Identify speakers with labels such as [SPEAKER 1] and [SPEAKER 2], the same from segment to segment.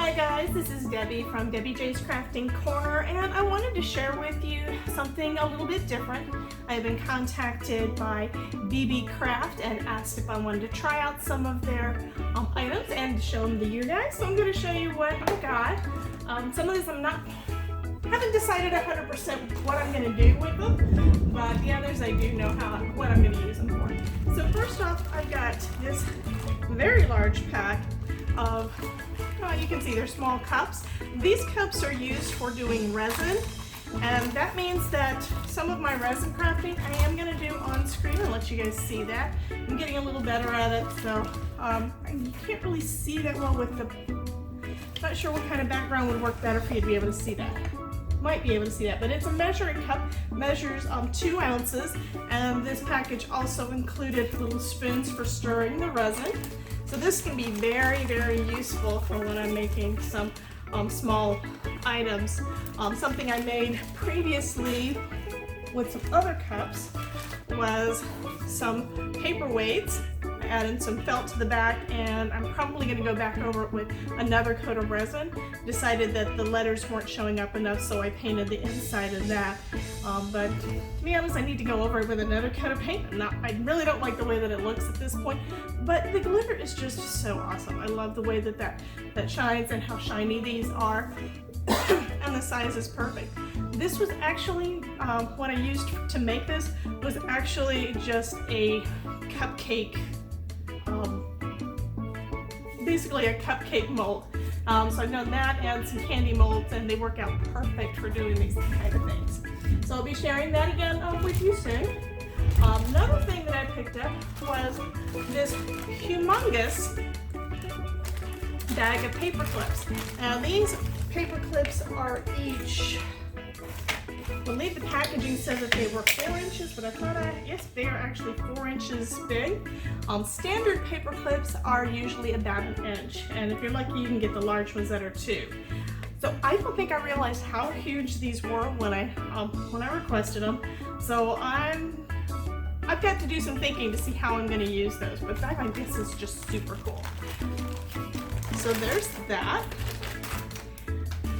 [SPEAKER 1] Hi guys, this is Debbie from Debbie J's Crafting Corner, and I wanted to share with you something a little bit different. I've been contacted by Beebeecraft and asked if I wanted to try out some of their items and show them to you guys. So I'm going to show you what I got. Some of these haven't decided 100% what I'm going to do with them, but the others I do know what I'm going to use them for. So first off, I've got this very large pack of, you can see they're small cups. These cups are used for doing resin, and that means that some of my resin crafting I am going to do on screen and let you guys see that. I'm getting a little better at it, so you can't really see that well with the, not sure what kind of background would work better for you to be able to see that. Might be able to see that, but it's a measuring cup, measures 2 ounces, and this package also included little spoons for stirring the resin. So this can be very, very useful for when I'm making some small items. Something I made previously with some other cups was some paperweights. I added some felt to the back, and I'm probably going to go back over it with another coat of resin. Decided that the letters weren't showing up enough, so I painted the inside of that. But to be honest, I need to go over it with another coat of paint. I really don't like the way that it looks at this point, but the glitter is just so awesome. I love the way that shines and how shiny these are, and the size is perfect. This was actually, what I used to make this was actually just a cupcake, basically a cupcake mold. So I've done that and some candy molds, and they work out perfect for doing these kind of things. So I'll be sharing that again with you soon. Another thing that I picked up was this humongous bag of paper clips. Now these paper clips are each, I believe the packaging said that they were 4 inches, but I thought yes, they are actually 4 inches big. Standard paper clips are usually about 1 inch, and if you're lucky, you can get the large ones that are 2. So I don't think I realized how huge these were when I requested them. So I've got to do some thinking to see how I'm going to use those, but that I guess is just super cool. So there's that.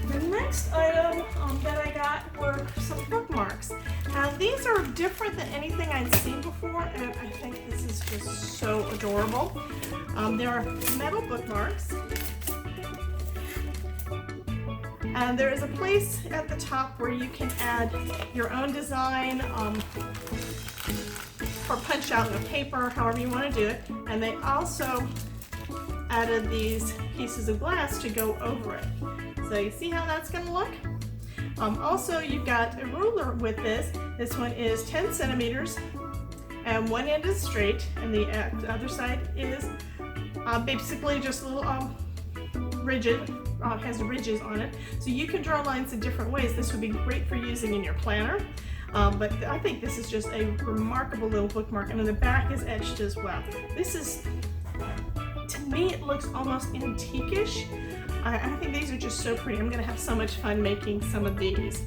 [SPEAKER 1] The next item that I got were some bookmarks. Now these are different than anything I'd seen before, and I think this is just so adorable. They are metal bookmarks, and there is a place at the top where you can add your own design or punch out the paper, however you want to do it. And they also added these pieces of glass to go over it. So you see how that's going to look? Also, you've got a ruler with this. This one is 10 centimeters, and one end is straight, and the other side is basically just a little rigid. Has ridges on it, so you can draw lines in different ways. This would be great for using in your planner, but I think this is just a remarkable little bookmark, and then the back is etched as well. This is, to me, it looks almost antique-ish. I think these are just so pretty. I'm going to have so much fun making some of these.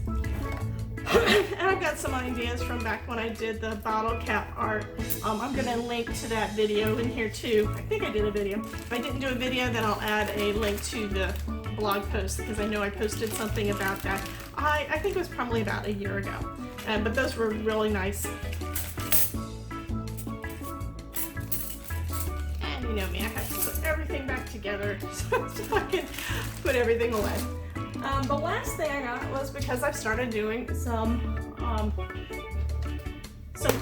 [SPEAKER 1] And I've got some ideas from back when I did the bottle cap art. I'm going to link to that video in here too. I think I did a video. If I didn't do a video, then I'll add a link to the blog post, because I know I posted something about that. I think it was probably about a year ago. But those were really nice. And you know me, I have to put everything back together so I can put everything away. The last thing I got was because I've started doing some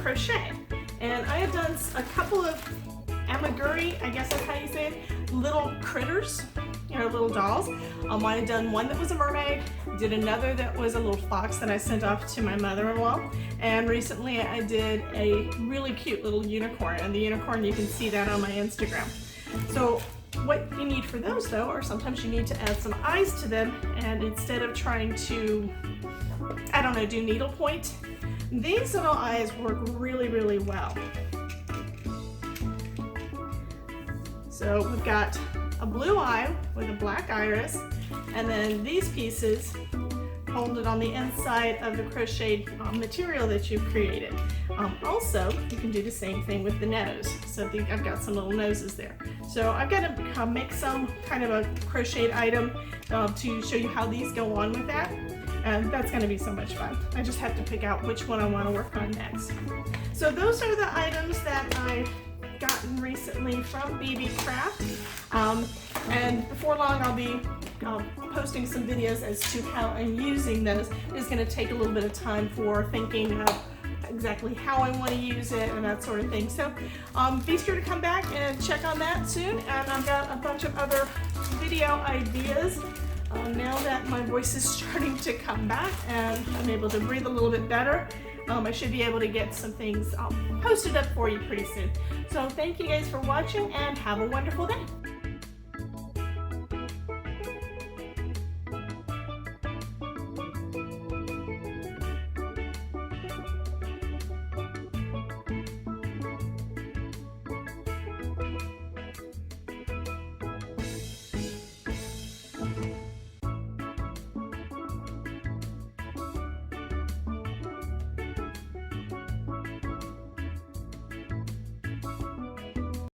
[SPEAKER 1] crochet, and I have done a couple of amigurumi, I guess that's how you say it, little critters, little dolls. I had done one that was a mermaid, did another that was a little fox that I sent off to my mother-in-law, and recently I did a really cute little unicorn, and the unicorn, you can see that on my Instagram. So what you need for those, though, or sometimes you need to add some eyes to them, and instead of trying to, I don't know, do needlepoint, these little eyes work really, really well. So we've got a blue eye with a black iris, and then these pieces hold it on the inside of the crocheted material that you've created. Also, you can do the same thing with the nose. So I've got some little noses there. So I've got to make some kind of a crocheted item to show you how these go on with that. And that's going to be so much fun. I just have to pick out which one I want to work on next. So those are the items that I've gotten recently from Beebeecraft. And before long I'll be posting some videos as to how I'm using those. It's going to take a little bit of time for thinking of exactly how I want to use it and that sort of thing. So be sure to come back and check on that soon. And I've got a bunch of other video ideas now that my voice is starting to come back and I'm able to breathe a little bit better. I should be able to get some things posted up for you pretty soon. So thank you guys for watching and have a wonderful day.